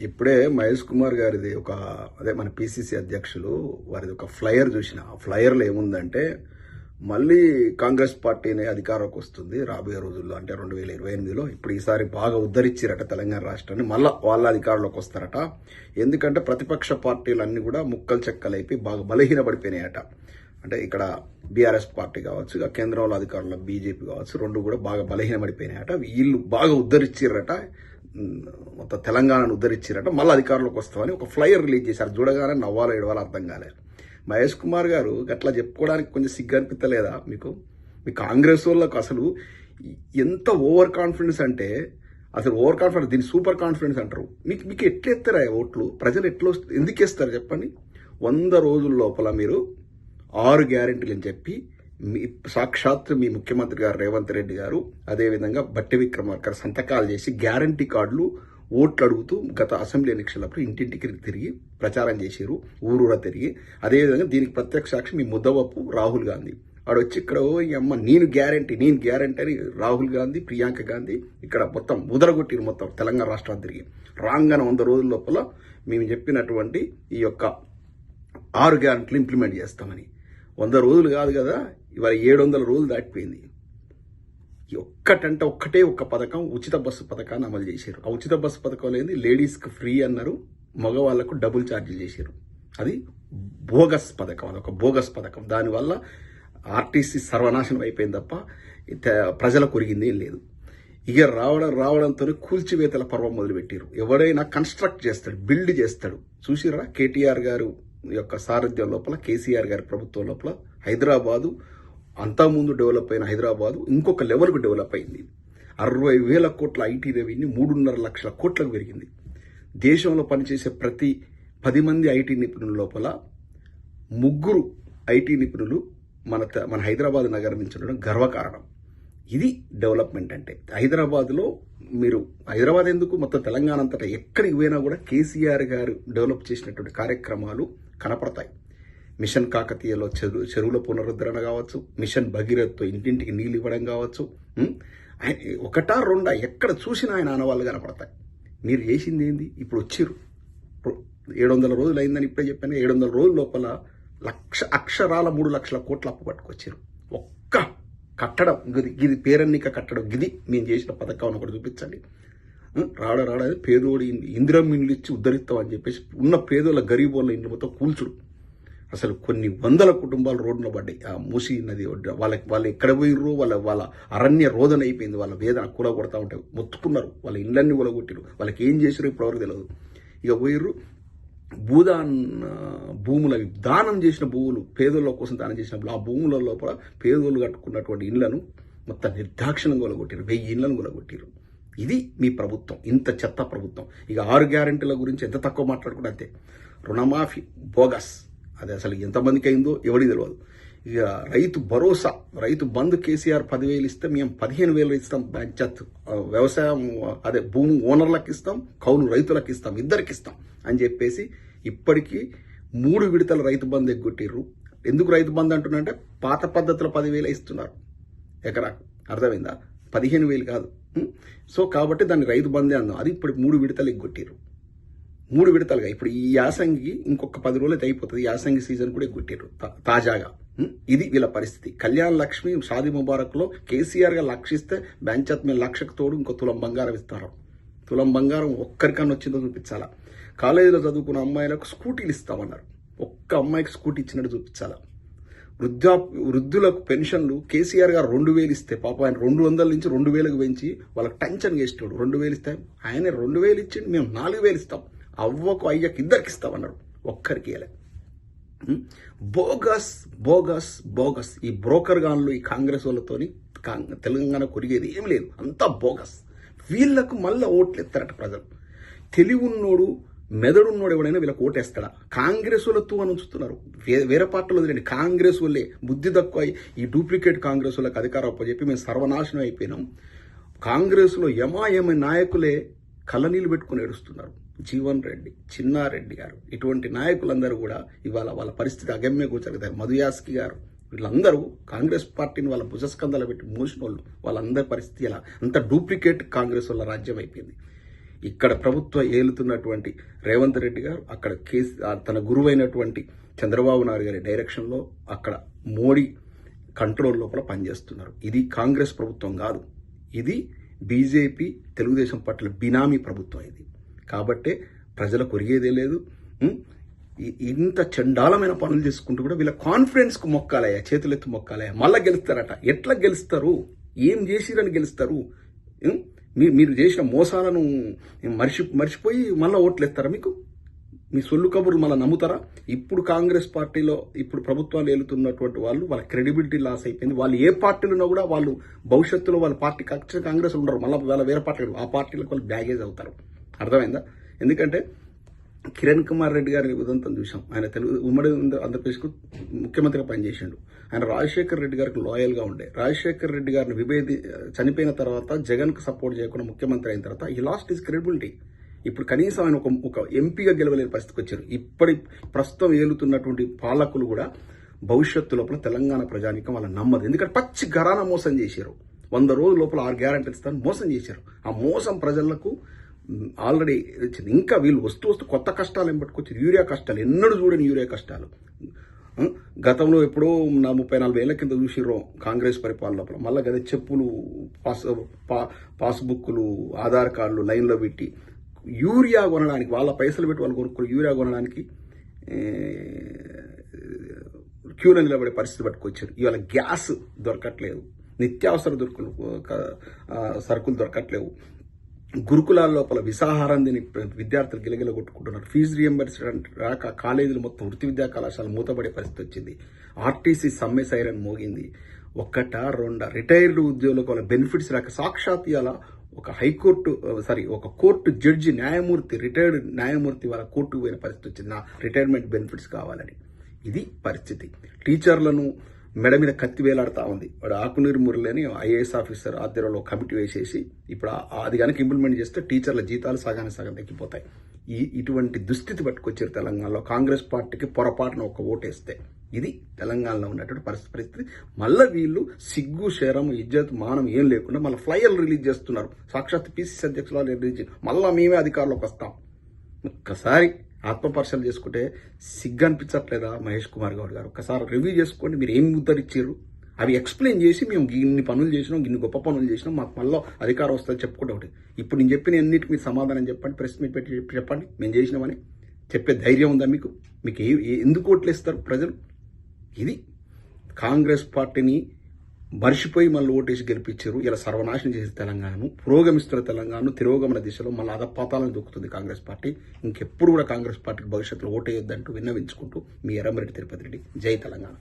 ఇప్పుడే మహేష్ కుమార్ గారిది అదే మన పిసిసి అధ్యక్షులు వారిది ఒక ఫ్లయర్ చూసిన. ఆ ఫ్లయర్లో ఏముందంటే మళ్ళీ కాంగ్రెస్ పార్టీనే అధికారంలోకి వస్తుంది రాబోయే రోజుల్లో, అంటే 2028లో. ఇప్పుడు ఈసారి బాగా ఉద్ధరించారట తెలంగాణ రాష్ట్రాన్ని, మళ్ళా వాళ్ళ అధికారంలోకి వస్తారట. ఎందుకంటే ప్రతిపక్ష పార్టీలన్నీ కూడా ముక్కలు చెక్కలైపోయి బాగా బలహీనపడిపోయినాయట. అంటే ఇక్కడ బీఆర్ఎస్ పార్టీ కావచ్చు, ఇక కేంద్రంలో అధికారంలో బీజేపీ కావచ్చు, రెండు కూడా బాగా బలహీనపడిపోయినాయట. వీళ్ళు బాగా ఉద్ధరించారట, మొత్తం తెలంగాణను ఉద్ధరించారట, మళ్ళీ అధికారంలోకి వస్తామని ఒక ఫ్లైయర్ రిలీజ్ చేశారు. చూడగానే నవ్వాలో ఏడవాలో అర్థం కాలేదు. మహేష్ కుమార్ గారు గట్లా చెప్పుకోవడానికి కొంచెం సిగ్గు అనిపించలేదా మీకు? మీ కాంగ్రెస్ వాళ్ళకు అసలు ఎంత ఓవర్ కాన్ఫిడెన్స్ అంటే, అసలు ఓవర్ కాన్ఫిడెన్స్, దీన్ని సూపర్ కాన్ఫిడెన్స్ అంటారు. మీకు ఎట్లా ఎత్తారా ఓట్లు? ప్రజలు ఎట్లా ఎందుకు ఇస్తారు చెప్పండి? 100 రోజుల లోపల మీరు 6 గ్యారెంటీలు అని చెప్పి సాక్షాత్ మీ ముఖ్యమంత్రి గారు రేవంత్ రెడ్డి గారు, అదేవిధంగా బట్టి విక్రమార్క సంతకాలు చేసి గ్యారంటీ కార్డులు ఓట్లు అడుగుతూ గత అసెంబ్లీ ఎన్నికలప్పుడు ఇంటింటికి తిరిగి ప్రచారం చేశారు, ఊరూరా తిరిగి. అదేవిధంగా దీనికి ప్రత్యక్ష సాక్షి మీ ముద్దవప్పు రాహుల్ గాంధీ. వాడు వచ్చి ఇక్కడ ఈ అమ్మ నేను గ్యారంటీ అని రాహుల్ గాంధీ, ప్రియాంక గాంధీ ఇక్కడ మొత్తం ముదరగొట్టిరు, మొత్తం తెలంగాణ రాష్ట్రాన్ని తిరిగి. రాంగన 100 రోజుల లోపల మేము చెప్పినటువంటి ఈ యొక్క 6 గ్యారెంటీలు ఇంప్లిమెంట్ చేస్తామని. 100 రోజులు కాదు కదా, ఇవాళ 700 రోజులు దాటిపోయింది. ఒక్కటే ఒక్క పథకం, ఉచిత బస్సు పథకాన్ని అమలు చేశారు. ఆ ఉచిత బస్సు పథకం లేదు, లేడీస్కి ఫ్రీ అన్నారు, మగవాళ్లకు డబుల్ ఛార్జీలు చేశారు. అది బోగస్ పథకం, అదొక బోగస్ పథకం. దానివల్ల ఆర్టీసీ సర్వనాశనం అయిపోయింది తప్ప ప్రజలకు ఒరిగింది ఏం లేదు. ఇక రావడంతో కూల్చివేతల పర్వం మొదలుపెట్టారు. ఎవరైనా కన్స్ట్రక్ట్ చేస్తాడు, బిల్డ్ చేస్తాడు. చూసిరా కేటీఆర్ గారు యొక్క సారథ్యం లోపల, కేసీఆర్ గారి ప్రభుత్వం లోపల హైదరాబాదు అంతకుముందు డెవలప్ అయిన హైదరాబాదు ఇంకొక లెవెల్కు డెవలప్ అయింది. 60,000 కోట్ల ఐటీ రెవెన్యూ 3.5 లక్షల కోట్లకు పెరిగింది. దేశంలో పనిచేసే ప్రతి 10 మంది ఐటీ నిపుణుల లోపల 3 ఐటీ నిపుణులు మన హైదరాబాద్ నగరం నుంచి ఉండడం గర్వకారణం. ఇది డెవలప్మెంట్ అంటే. హైదరాబాద్లో మీరు, హైదరాబాద్ ఎందుకు, మొత్తం తెలంగాణ అంతటా ఎక్కడికి పోయినా కూడా కేసీఆర్ గారు డెవలప్ చేసినటువంటి కార్యక్రమాలు కనపడతాయి. మిషన్ కాకతీయలో చెరువుల పునరుద్ధరణ కావచ్చు, మిషన్ భగీరథతో ఇంటింటికి నీళ్ళు ఇవ్వడం కావచ్చు. ఒకటా రెండా ఎక్కడ చూసినా ఆయన ఆనవాళ్ళు కనపడతాయి. మీరు చేసింది ఏంది? ఇప్పుడు వచ్చిర్రు 700 రోజులు అయిందని ఇప్పుడే చెప్పాను. 700 రోజుల లోపల అక్షరాల 3 లక్షల కోట్ల అప్పు పట్టుకొచ్చారు. ఒక్క కట్టడం, గిది పేరన్నిక కట్టడం, గిది మేము చేసిన పథకం ఒకటి చూపించండి. రావడం పేదోడి ఇందిరం ఇండ్లు ఇచ్చి ఉద్ధరిస్తామని చెప్పేసి ఉన్న పేదోళ్ళ గరీబోళ్ళ ఇండ్లు మొత్తం కూల్చుడు. అసలు కొన్ని వందల కుటుంబాలు రోడ్డున పడ్డాయి. ఆ మూసి నది వాళ్ళు ఎక్కడ పోయిర్రు, వాళ్ళ అరణ్య రోదన అయిపోయింది. వాళ్ళ వేదన కూలగొడతా ఉంటే మొత్తుకున్నారు, వాళ్ళ ఇళ్ళన్నీ కూలగొట్టిరు. వాళ్ళకి ఏం చేసారో ఇప్పటివరకు తెలియదు. ఇక పోయిర్రు భూములు, దానం చేసిన భూములు, పేదోళ్ళ కోసం దానం చేసినప్పుడు ఆ భూముల లోపల పేదోళ్ళు కట్టుకున్నటువంటి ఇళ్లను మొత్తం నిర్దాక్షిణంగా కూలగొట్టిరు. 1000 ఇళ్లను కూలగొట్టిరు. ఇది మీ ప్రభుత్వం, ఇంత చెత్త ప్రభుత్వం. ఇక 6 గ్యారెంటీల గురించి ఎంత తక్కువ మాట్లాడుకుంటే అంతే. రుణమాఫీ బోగస్, అది అసలు ఎంతమందికి అయిందో ఎవరికి తెలియదు. ఇక రైతు భరోసా, రైతు బంధు కేసీఆర్ 10,000 ఇస్తే మేము 15,000 ఇస్తాం. పంచాయత్ వ్యవసాయం, అదే భూమి ఓనర్లకు ఇస్తాం, కౌలు రైతులకు ఇస్తాం, ఇద్దరికి ఇస్తాం అని చెప్పేసి ఇప్పటికీ 3 విడతల రైతు బంధు ఎగ్గొట్టిర్రు. ఎందుకు రైతు బంధు అంటున్నారంటే పాత పద్ధతిలో 10,000 ఇస్తున్నారు ఎకరాకు, అర్థమైందా? 15,000 కాదు. సో కాబట్టి దాన్ని రైతు బంధే అందాం. అది ఇప్పుడు 3 విడతలు ఎగ్గొట్టిర్రు. 3 విడతలుగా. ఇప్పుడు ఈ యాసంగి ఇంకొక 10 రోజులు అయితే అయిపోతుంది. యాసంగి సీజన్ కూడా ఎగ్గొట్టారు తాజాగా. ఇది వీళ్ళ పరిస్థితి. కళ్యాణ్ లక్ష్మి, షాదీ ముబారక్లో కేసీఆర్ గా లక్షిస్తే బ్యాంచత్ మీద 1,00,000కు తోడు ఇంకో తులం బంగారం ఇస్తారు. తులం బంగారం ఒక్కరికన్నా వచ్చిందో చూపించాలా. కాలేజీలో చదువుకున్న అమ్మాయిలకు స్కూటీలు ఇస్తామన్నారు. ఒక్క అమ్మాయికి స్కూటీ ఇచ్చినట్టు చూపించాలా. వృద్ధులకు పెన్షన్లు కేసీఆర్ గారు 2,000 ఇస్తే పాప ఆయన 200 నుంచి 2,000కు పెంచి వాళ్ళకి టెన్షన్ చేస్తాడు. 2,000 ఇస్తే ఆయన 2,000 ఇచ్చిండు, మేము 4,000 ఇస్తాం, అవ్వకు అయ్యకు ఇద్దరికి ఇస్తామన్నాడు, ఒక్కరికి ఇవ్వలే. Bogus bogus bogus. ఈ బ్రోకర్ గాన్లు, ఈ కాంగ్రెస్ వాళ్ళతోని తెలంగాణ కొరిగేది ఏం లేదు, అంతా బోగస్. వీళ్లకు మళ్ళీ ఓట్లు ఎత్తారట ప్రజలు. తెలివున్నోడు, మెదడున్నోడు ఎవడైనా వీళ్ళకి ఓటేస్తాడా? కాంగ్రెస్ వాళ్ళతో అని ఉంచుతున్నారు. వేరే పార్టీలో వదిలేండి, కాంగ్రెస్ వాళ్ళే బుద్ధి తక్కువ. ఈ డూప్లికేట్ కాంగ్రెస్ వాళ్ళకి అధికారం అప్పచెప్పి మేము సర్వనాశనం అయిపోయినాం. కాంగ్రెస్లో యమాయమ నాయకులే కళ్ళనీళ్ళు పెట్టుకుని ఏడుస్తున్నారు. జీవన్ రెడ్డి, చిన్నారెడ్డి గారు, ఇటువంటి నాయకులందరూ కూడా ఇవాళ వాళ్ళ పరిస్థితి అగమ్య గోచరితారు. మధుయాస్కి గారు, వీళ్ళందరూ కాంగ్రెస్ పార్టీని వాళ్ళ భుజస్కంధాలు పెట్టి మోసిన వాళ్ళు. వాళ్ళందరి పరిస్థితి ఎలా, అంత డూప్లికేట్ కాంగ్రెస్ వాళ్ళ రాజ్యం అయిపోయింది. ఇక్కడ ప్రభుత్వం ఏలుతున్నటువంటి రేవంత్ రెడ్డి గారు అక్కడ తన గురువైనటువంటి చంద్రబాబు నాయుడు గారి డైరెక్షన్లో అక్కడ మోడీ కంట్రోల్ లోపల పనిచేస్తున్నారు. ఇది కాంగ్రెస్ ప్రభుత్వం కాదు, ఇది బీజేపీ తెలుగుదేశం పార్టీల బినామీ ప్రభుత్వం ఇది. కాబట్టే ప్రజలకు ఒరిగేదే లేదు. ఇంత చండాలమైన పనులు చేసుకుంటూ కూడా వీళ్ళ కాన్ఫిడెన్స్కు మొక్కాలయ్యా, చేతులెత్తి మొక్కాలయ్యా. మళ్ళా గెలుస్తారట. ఎట్లా గెలుస్తారు? ఏం చేసిరని గెలుస్తారు? మీరు చేసిన మోసాలను మర్చిపోయి మళ్ళీ ఓట్లు ఎత్తారా? మీకు మీ సొల్లు కబుర్లు మళ్ళీ నమ్ముతారా? ఇప్పుడు కాంగ్రెస్ పార్టీలో ఇప్పుడు ప్రభుత్వాలు ఏలుతున్నటువంటి వాళ్ళు వాళ్ళ క్రెడిబిలిటీ లాస్ అయిపోయింది. వాళ్ళు ఏ పార్టీలో ఉన్నా కూడా వాళ్ళు భవిష్యత్తులో వాళ్ళ పార్టీ కాంగ్రెస్ ఉండరు, మళ్ళీ వాళ్ళ వేరే పార్టీలు ఆ పార్టీలకు వాళ్ళు బ్యాగేజ్ అవుతారు. అర్థమైందా? ఎందుకంటే కిరణ్ కుమార్ రెడ్డి గారి ఉదంతం చూసాం. ఆయన ఉమ్మడి ఆంధ్రప్రదేశ్కు ముఖ్యమంత్రిగా పనిచేసిండు. ఆయన రాజశేఖర్ రెడ్డి గారికి లాయల్గా ఉండే. రాజశేఖర్ రెడ్డి గారిని చనిపోయిన తర్వాత జగన్కు సపోర్ట్ చేయకుండా ముఖ్యమంత్రి అయిన తర్వాత ఈ లాస్ట్ ఈజ్ క్రెడిబిలిటీ. ఇప్పుడు కనీసం ఆయన ఒక ఎంపీగా గెలవలేని పరిస్థితికి వచ్చారు. ప్రస్తుతం ఏలుతున్నటువంటి పాలకులు కూడా భవిష్యత్తు లోపల తెలంగాణ ప్రజానికం వాళ్ళ నమ్మదు. ఎందుకంటే పచ్చి ఘరానా మోసం చేశారు. 100 రోజుల లోపల 6 గ్యారెంటీలు ఇస్తాను మోసం చేశారు. ఆ మోసం ప్రజలకు ఆల్రెడీ వచ్చింది. ఇంకా వీళ్ళు వస్తూ కొత్త కష్టాలు ఏం పట్టుకొచ్చారు. యూరియా కష్టాలు, ఎన్నడూ చూడని యూరియా కష్టాలు. గతంలో ఎప్పుడో 30-40 ఏళ్ల కింద చూసిర్రో కాంగ్రెస్ పరిపాలన లోపల. మళ్ళీ గదే చెప్పులు, పాస్బుక్లు, ఆధార్ కార్డులు లైన్లో పెట్టి యూరియా కొనడానికి వాళ్ళ పైసలు పెట్టి వాళ్ళు కొనుక్కుని యూరియా కొనడానికి క్యూలో నిలబడే పరిస్థితి పట్టుకొచ్చారు. ఇవాళ గ్యాస్ దొరకట్లేదు, నిత్యావసర సరుకులు దొరకట్లేవు. గురుకులాల లోపల విషాహారం తిని విద్యార్థులు గిలగిల కొట్టుకుంటున్నారు. ఫీజు రియంబర్స్మెంట్ రాక కాలేజీలు మొత్తం వృత్తి విద్యా కళాశాలలు మూతపడే పరిస్థితి వచ్చింది. ఆర్టీసీ సమ్మె సైరన్ మోగింది. ఒకటా రిటైర్డ్ ఉద్యోగులకు వాళ్ళ బెనిఫిట్స్ రాక సాక్షాత్ ఇవాళ ఒక కోర్టు జడ్జి న్యాయమూర్తి, రిటైర్డ్ న్యాయమూర్తి వాళ్ళ కోర్టుకు పోయిన పరిస్థితి వచ్చింది. నా రిటైర్మెంట్ బెనిఫిట్స్ కావాలని. ఇది పరిస్థితి. టీచర్లను మెడ మీద కత్తి వేలాడుతూ ఉంది. వాడు ఆకునీరు మురళి అని ఐఏఎస్ ఆఫీసర్ ఆధ్వర్యంలో కమిటీ వేసేసి ఇప్పుడు అది కనుక ఇంప్లిమెంట్ చేస్తే టీచర్ల జీతాలు సగం తగ్గిపోతాయి. ఇటువంటి దుస్థితి పట్టుకొచ్చారు తెలంగాణలో. కాంగ్రెస్ పార్టీకి పొరపాటున ఒక ఓటేస్తే ఇది తెలంగాణలో ఉన్నటువంటి పరిస్థితి. మళ్ళీ వీళ్ళు సిగ్గు, శరం, ఇజ్జత్, మానం ఏం లేకుండా మళ్ళీ ఫ్లైయర్లు రిలీజ్ చేస్తున్నారు. సాక్షాత్ పిసిసి అధ్యక్షులు రిలీజ్ చేసి మళ్ళీ మేమే అధికారంలోకి వస్తాం. ఒక్కసారి ఆత్మపరిశీలన చేసుకుంటే సిగ్గు అనిపించట్లేదా మహేష్ కుమార్ గౌడ్ గారు? ఒక్కసారి రివ్యూ చేసుకోండి. మీరు ఏం ముద్దరిచ్చారు అవి ఎక్స్ప్లెయిన్ చేసి మేము ఇన్ని పనులు చేసినాం, ఇన్ని గొప్ప పనులు చేసినాం, మాకు మళ్ళీ అధికారం వస్తుంది చెప్పుకుంటే ఒకటి. ఇప్పుడు నేను చెప్పిన అన్నిటికీ మీరు సమాధానం చెప్పండి, ప్రెస్ మీట్ పెట్టి చెప్పండి మేము చేసినామని చెప్పే ధైర్యం ఉందా మీకు? మీకు ఎందుకు ఓట్లేస్తారు ప్రజలు? ఇది కాంగ్రెస్ పార్టీని మర్చిపోయి మళ్ళీ ఓటేసి గెలిపించారు. ఇలా సర్వనాశనం చేసే తెలంగాణను, పురోగమిస్తున్న తెలంగాణను తిరోగమన దిశలో మళ్ళీ అధపాతాలను దొక్కుతుంది కాంగ్రెస్ పార్టీ. ఇంకెప్పుడు కూడా కాంగ్రెస్ పార్టీకి భవిష్యత్తులో ఓటేయొద్దంటూ విన్నవించుకుంటూ మీ ఎర్రమరెడ్డి తిరుపతి రెడ్డి. జై తెలంగాణ.